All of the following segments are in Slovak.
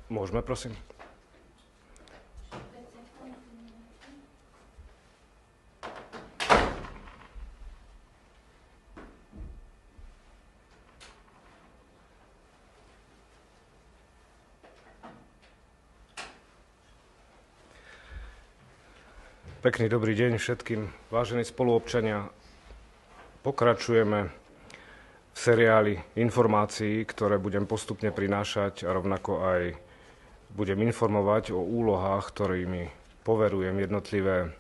Môžeme, prosím? Pekný dobrý deň všetkým, vážení spoluobčania. Pokračujeme v seriáli informácií, ktoré budem postupne prinášať a rovnako aj budem informovať o úlohách, ktorými poverujem jednotlivé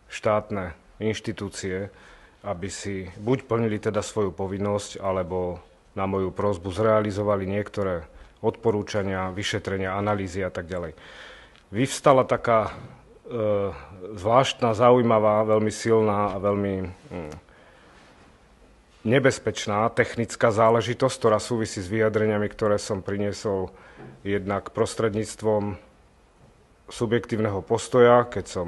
štátne inštitúcie, aby si buď plnili teda svoju povinnosť, alebo na moju prosbu zrealizovali niektoré odporúčania, vyšetrenia, analýzy a tak ďalej. Vyvstala taká zvláštna, zaujímavá, veľmi silná a veľmi nebezpečná technická záležitosť, ktorá súvisí s vyjadreniami, ktoré som priniesol jednak prostredníctvom subjektívneho postoja, keď som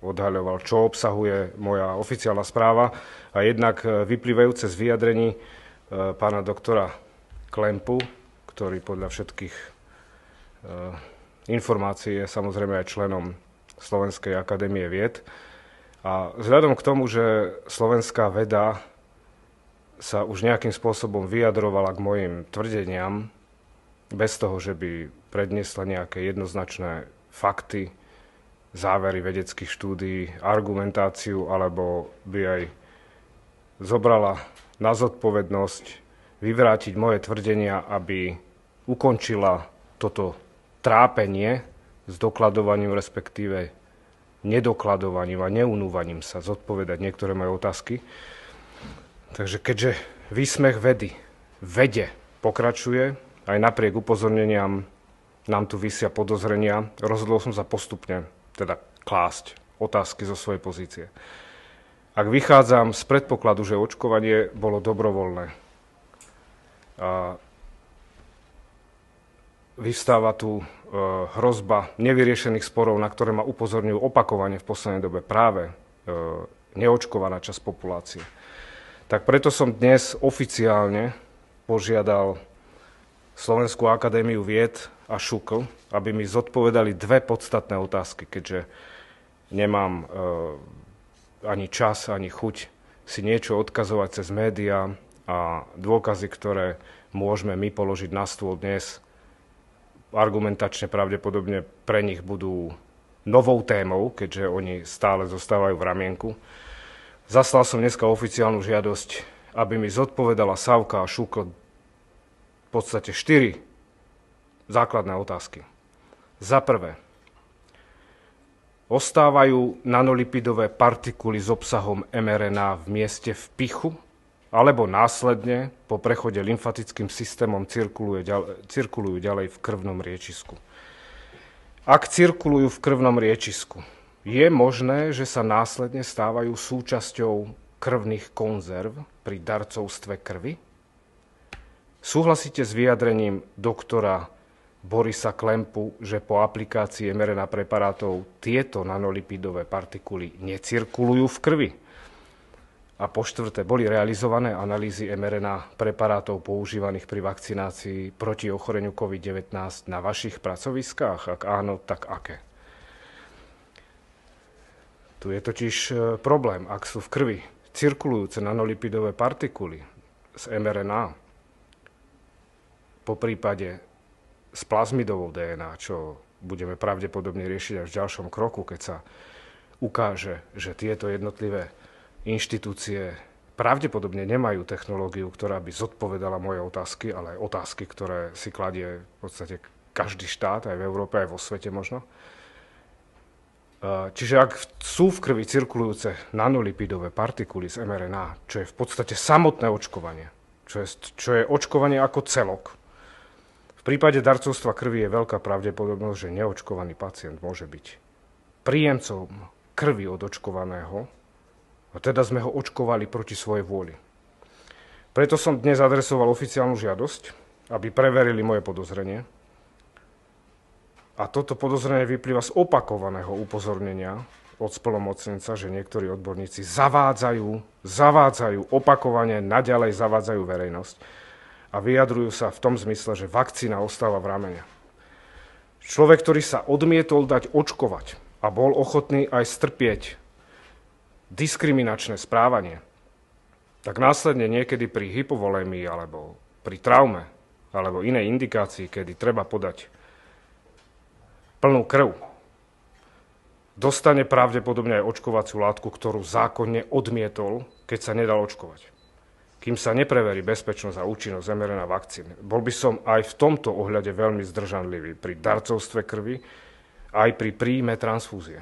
odhaľoval, čo obsahuje moja oficiálna správa, a jednak vyplývajúce z vyjadrení pána doktora Klempu, ktorý podľa všetkých informácií je samozrejme aj členom Slovenskej akadémie vied. A vzhľadom k tomu, že slovenská veda sa už nejakým spôsobom vyjadrovala k mojim tvrdeniam, bez toho, že by predniesla nejaké jednoznačné fakty, závery vedeckých štúdií, argumentáciu, alebo by aj zobrala na zodpovednosť vyvrátiť moje tvrdenia, aby ukončila toto trápenie s dokladovaním, respektíve nedokladovaním a neunúvaním sa zodpovedať niektoré moje otázky. Takže keďže výsmech vede pokračuje, aj napriek upozorneniam nám tu visia podozrenia, rozhodol som sa postupne teda klásť otázky zo svojej pozície. Ak vychádzam z predpokladu, že očkovanie bolo dobrovoľné, a vyvstáva tu hrozba nevyriešených sporov, na ktoré ma upozorňujú opakovane v poslednej dobe práve neočkovaná časť populácie. Tak preto som dnes oficiálne požiadal Slovenskú akadémiu vied a ŠUKL, aby mi zodpovedali dve podstatné otázky, keďže nemám ani čas, ani chuť si niečo odkazovať cez médiá, a dôkazy, ktoré môžeme my položiť na stôl dnes, argumentačne pravdepodobne pre nich budú novou témou, keďže oni stále zostávajú v ramienku. Zaslal som dneska oficiálnu žiadosť, aby mi zodpovedala Savka a ŠUKL v podstate 4 základné otázky. Za prvé, ostávajú nanolipidové partikuly s obsahom mRNA v mieste vpichu, alebo následne po prechode lymfatickým systémom cirkulujú ďalej v krvnom riečisku. Ak cirkulujú v krvnom riečisku, je možné, že sa následne stávajú súčasťou krvných konzerv pri darcovstve krvi? Súhlasíte s vyjadrením doktora Borisa Klempu, že po aplikácii mRNA preparátov tieto nanolipidové partikuly necirkulujú v krvi? A po štvrté, boli realizované analýzy mRNA preparátov používaných pri vakcinácii proti ochoreniu COVID-19 na vašich pracoviskách? Ak áno, tak aké? Tu je totiž problém. Ak sú v krvi cirkulujúce nanolipidové partikuly z mRNA, po prípade s plazmidovou DNA, čo budeme pravdepodobne riešiť až v ďalšom kroku, keď sa ukáže, že tieto jednotlivé inštitúcie pravdepodobne nemajú technológiu, ktorá by zodpovedala moje otázky, ale aj otázky, ktoré si kladie v podstate každý štát, aj v Európe, aj vo svete možno. Čiže ak sú v krvi cirkulujúce nanolipidové partikuly z mRNA, čo je v podstate samotné očkovanie, čo je očkovanie ako celok, v prípade darcovstva krvi je veľká pravdepodobnosť, že neočkovaný pacient môže byť príjemcom krvi od očkovaného, a teda sme ho očkovali proti svojej vôli. Preto som dnes adresoval oficiálnu žiadosť, aby preverili moje podozrenie. A toto podozrenie vyplýva z opakovaného upozornenia od splnomocnenca, že niektorí odborníci zavádzajú opakovane, naďalej zavádzajú verejnosť a vyjadrujú sa v tom zmysle, že vakcína ostáva v ramene. Človek, ktorý sa odmietol dať očkovať a bol ochotný aj strpieť diskriminačné správanie, tak následne niekedy pri hypovolémii alebo pri traume alebo inej indikácii, kedy treba podať plnú krv, dostane pravdepodobne aj očkovaciu látku, ktorú zákonne odmietol, keď sa nedal očkovať. Kým sa nepreverí bezpečnosť a účinnosť mRNA vakcín. Bol by som aj v tomto ohľade veľmi zdržanlivý pri darcovstve krvi, aj pri príjme transfúzie.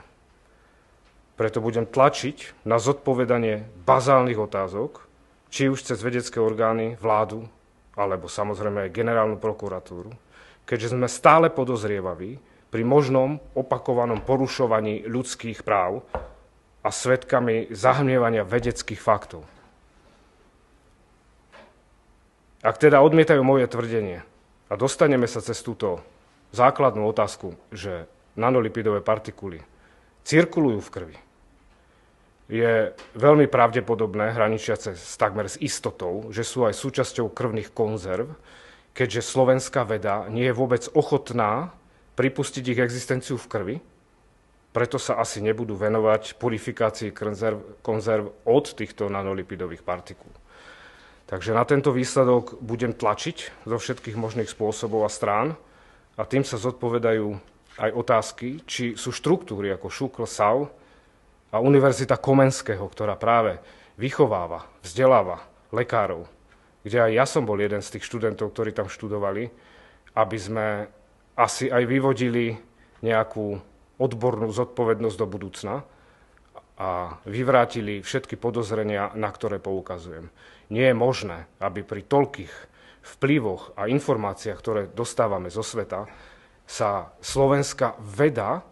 Preto budem tlačiť na zodpovedanie bazálnych otázok, či už cez vedecké orgány, vládu, alebo samozrejme aj generálnu prokuratúru, keďže sme stále podozrievaví pri možnom opakovanom porušovaní ľudských práv a svedkami zahmlievania vedeckých faktov. Ak teda odmietajú moje tvrdenie a dostaneme sa cez túto základnú otázku, že nanolipidové partikuly cirkulujú v krvi, je veľmi pravdepodobné, hraničiace takmer s istotou, že sú aj súčasťou krvných konzerv, keďže slovenská veda nie je vôbec ochotná pripustiť ich existenciu v krvi, preto sa asi nebudú venovať purifikácii konzerv od týchto nanolipidových partikúl. Takže na tento výsledok budem tlačiť zo všetkých možných spôsobov a strán a tým sa zodpovedajú aj otázky, či sú štruktúry ako ŠUKL, SAU a Univerzita Komenského, ktorá práve vychováva, vzdeláva lekárov, kde aj ja som bol jeden z tých študentov, ktorí tam študovali, aby sme asi aj vyvodili nejakú odbornú zodpovednosť do budúcna a vyvrátili všetky podozrenia, na ktoré poukazujem. Nie je možné, aby pri toľkých vplyvoch a informáciách, ktoré dostávame zo sveta, sa slovenská veda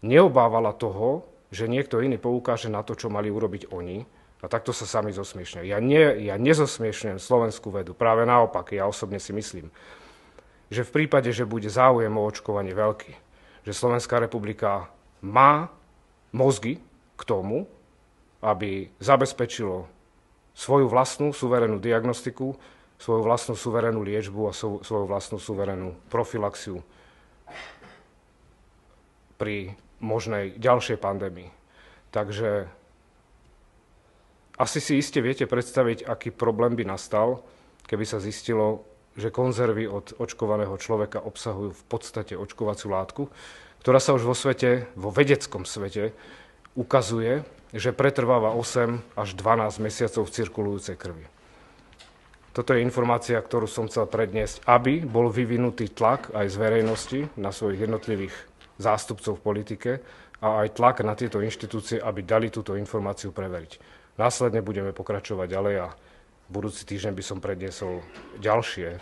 neobávala toho, že niekto iný poukáže na to, čo mali urobiť oni, a takto sa sami zosmiešňujú. Ja nezosmiešňujem slovenskú vedu, práve naopak, ja osobne si myslím, že v prípade, že bude záujem o očkovanie veľký, že Slovenská republika má mozgy k tomu, aby zabezpečilo svoju vlastnú suverénnu diagnostiku, svoju vlastnú suverénnu liečbu a svoju vlastnú suverénnu profilaxiu pri možnej ďalšej pandémii. Takže asi si iste viete predstaviť, aký problém by nastal, keby sa zistilo, že konzervy od očkovaného človeka obsahujú v podstate očkovaciu látku, ktorá sa už vo vedeckom svete ukazuje, že pretrváva 8 až 12 mesiacov v cirkulujúcej krvi. Toto je informácia, ktorú som chcel predniesť, aby bol vyvinutý tlak aj z verejnosti na svojich jednotlivých zástupcov v politike a aj tlak na tieto inštitúcie, aby dali túto informáciu preveriť. Následne budeme pokračovať ďalej a budúci týždeň by som predniesol ďalšie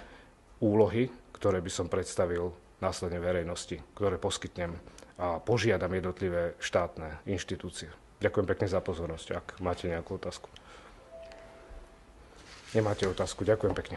úlohy, ktoré by som predstavil následne verejnosti, ktoré poskytnem a požiadam jednotlivé štátne inštitúcie. Ďakujem pekne za pozornosť, ak máte nejakú otázku. Nemáte otázku, ďakujem pekne.